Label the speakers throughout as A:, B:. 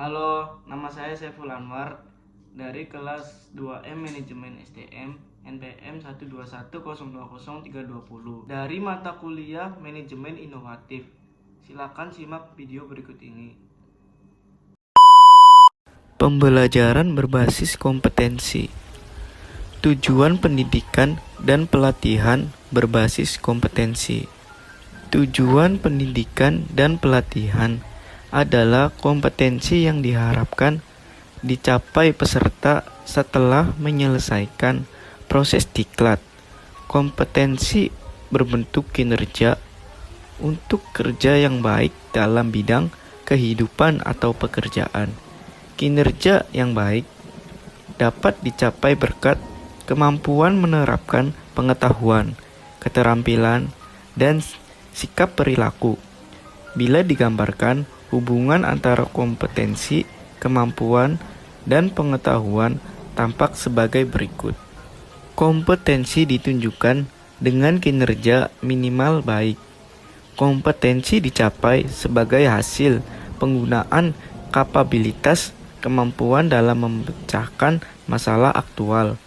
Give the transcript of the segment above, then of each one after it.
A: Halo, nama saya Saiful Anwar dari kelas 2M Manajemen SDM NPM 121020320 dari mata kuliah Manajemen Inovatif. Silakan simak video berikut ini.
B: Pembelajaran berbasis kompetensi. Tujuan pendidikan dan pelatihan berbasis kompetensi. Tujuan pendidikan dan pelatihan adalah kompetensi yang diharapkan dicapai peserta setelah menyelesaikan proses diklat. Kompetensi berbentuk kinerja untuk kerja yang baik dalam bidang kehidupan atau pekerjaan. Kinerja yang baik dapat dicapai berkat kemampuan menerapkan pengetahuan, keterampilan, dan sikap perilaku. Bila digambarkan, hubungan antara kompetensi, kemampuan, dan pengetahuan tampak sebagai berikut. Kompetensi ditunjukkan dengan kinerja minimal baik. Kompetensi dicapai sebagai hasil penggunaan kapabilitas kemampuan dalam memecahkan masalah aktual.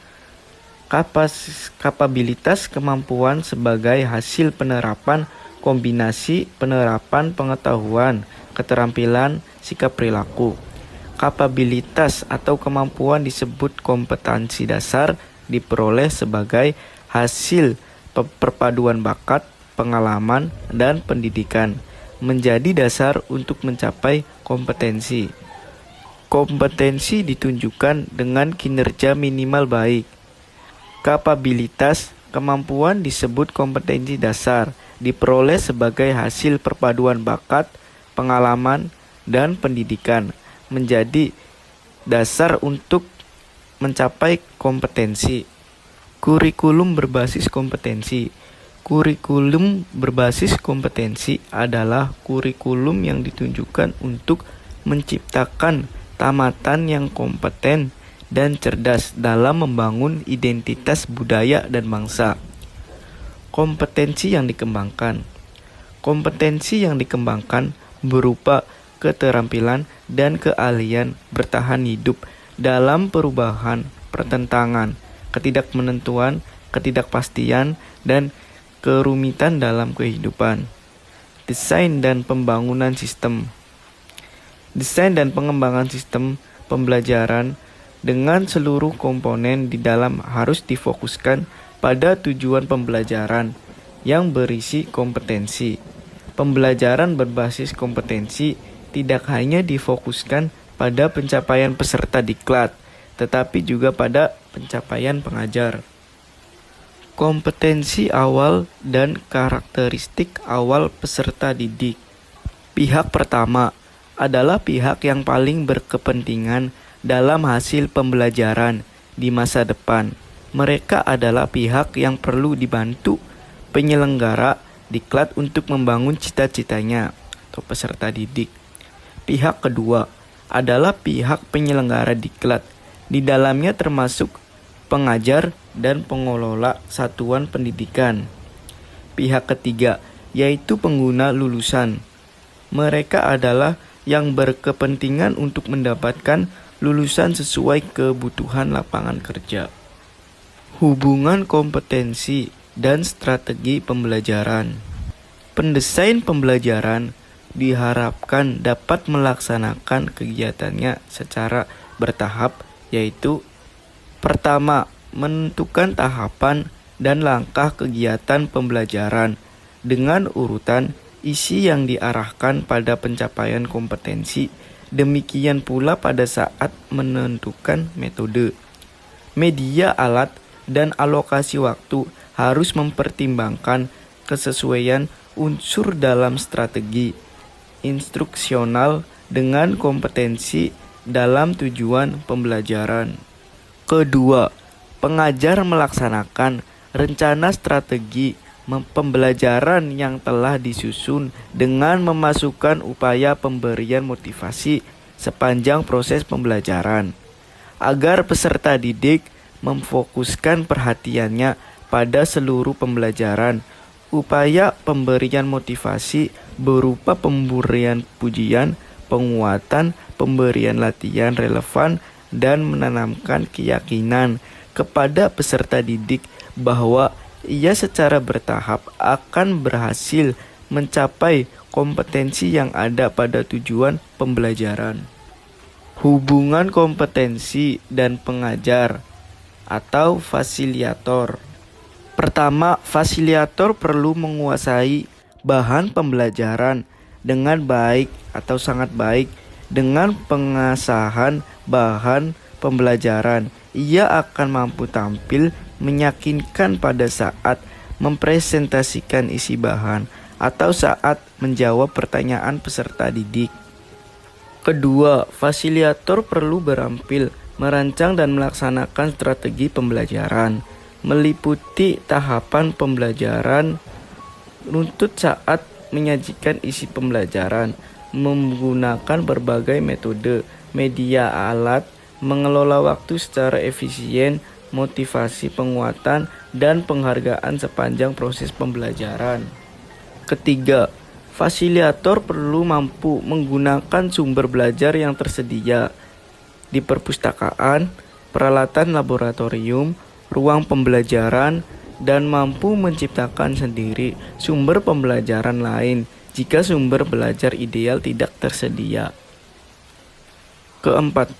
B: Kapabilitas kemampuan sebagai hasil penerapan kombinasi penerapan pengetahuan, keterampilan, sikap perilaku. Kapabilitas atau kemampuan disebut kompetensi dasar diperoleh sebagai hasil perpaduan bakat, pengalaman, dan pendidikan menjadi dasar untuk mencapai kompetensi. Kompetensi ditunjukkan dengan kinerja minimal baik. Kapabilitas kemampuan disebut kompetensi dasar, diperoleh sebagai hasil perpaduan bakat, pengalaman, dan pendidikan, menjadi dasar untuk mencapai kompetensi. Kurikulum berbasis kompetensi. Kurikulum berbasis kompetensi adalah kurikulum yang ditunjukkan untuk menciptakan tamatan yang kompeten dan cerdas dalam membangun identitas budaya dan bangsa. Kompetensi yang dikembangkan. Kompetensi yang dikembangkan berupa keterampilan dan keahlian bertahan hidup dalam perubahan, pertentangan, ketidakmenentuan, ketidakpastian, dan kerumitan dalam kehidupan. Desain dan pembangunan sistem. Desain dan pengembangan sistem pembelajaran dengan seluruh komponen di dalam harus difokuskan pada tujuan pembelajaran yang berisi kompetensi. Pembelajaran berbasis kompetensi tidak hanya difokuskan pada pencapaian peserta diklat, tetapi juga pada pencapaian pengajar. Kompetensi awal dan karakteristik awal peserta didik. Pihak pertama adalah pihak yang paling berkepentingan dalam hasil pembelajaran di masa depan. Mereka adalah pihak yang perlu dibantu penyelenggara diklat untuk membangun cita-citanya atau peserta didik. Pihak kedua adalah pihak penyelenggara diklat. Di dalamnya termasuk pengajar dan pengelola satuan pendidikan. Pihak ketiga yaitu pengguna lulusan. Mereka adalah yang berkepentingan untuk mendapatkan lulusan sesuai kebutuhan lapangan kerja. Hubungan kompetensi dan strategi pembelajaran. Pendesain pembelajaran diharapkan dapat melaksanakan kegiatannya secara bertahap, yaitu pertama, menentukan tahapan dan langkah kegiatan pembelajaran dengan urutan isi yang diarahkan pada pencapaian kompetensi. Demikian pula pada saat menentukan metode, media alat, dan alokasi waktu harus mempertimbangkan kesesuaian unsur dalam strategi instruksional dengan kompetensi dalam tujuan pembelajaran. Kedua, pengajar melaksanakan rencana strategi pembelajaran yang telah disusun dengan memasukkan upaya pemberian motivasi sepanjang proses pembelajaran, agar peserta didik memfokuskan perhatiannya pada seluruh pembelajaran. Upaya pemberian motivasi berupa pemberian pujian, penguatan, pemberian latihan relevan dan menanamkan keyakinan kepada peserta didik bahwa ia secara bertahap akan berhasil mencapai kompetensi yang ada pada tujuan pembelajaran. Hubungan kompetensi dan pengajar atau fasilitator. Pertama, fasilitator perlu menguasai bahan pembelajaran dengan baik atau sangat baik. Dengan pengasahan bahan pembelajaran, ia akan mampu tampil meyakinkan pada saat mempresentasikan isi bahan atau saat menjawab pertanyaan peserta didik. Kedua, fasilitator perlu berampil merancang dan melaksanakan strategi pembelajaran, meliputi tahapan pembelajaran, runtut saat menyajikan isi pembelajaran, menggunakan berbagai metode, media alat, mengelola waktu secara efisien, motivasi penguatan, dan penghargaan sepanjang proses pembelajaran. Ketiga, fasilitator perlu mampu menggunakan sumber belajar yang tersedia di perpustakaan, peralatan laboratorium, ruang pembelajaran, dan mampu menciptakan sendiri sumber pembelajaran lain jika sumber belajar ideal tidak tersedia. Keempat,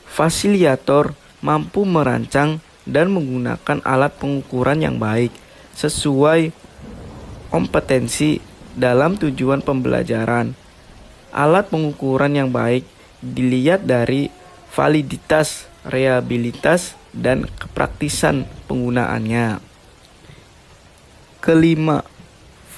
B: fasilitator mampu merancang dan menggunakan alat pengukuran yang baik sesuai kompetensi dalam tujuan pembelajaran. Alat pengukuran yang baik dilihat dari validitas, reliabilitas, dan kepraktisan penggunaannya. Kelima,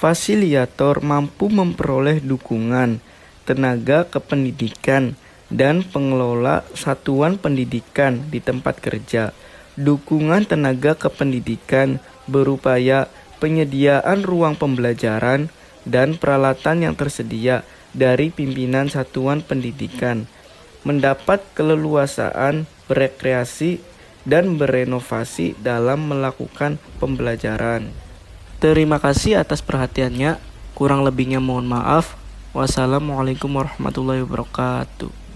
B: fasilitator mampu memperoleh dukungan tenaga kependidikan dan pengelola satuan pendidikan di tempat kerja. Dukungan tenaga kependidikan berupaya penyediaan ruang pembelajaran dan peralatan yang tersedia dari pimpinan satuan pendidikan, mendapat keleluasaan berekreasi dan berenovasi dalam melakukan pembelajaran. Terima kasih atas perhatiannya. Kurang lebihnya mohon maaf. Wassalamualaikum warahmatullahi wabarakatuh.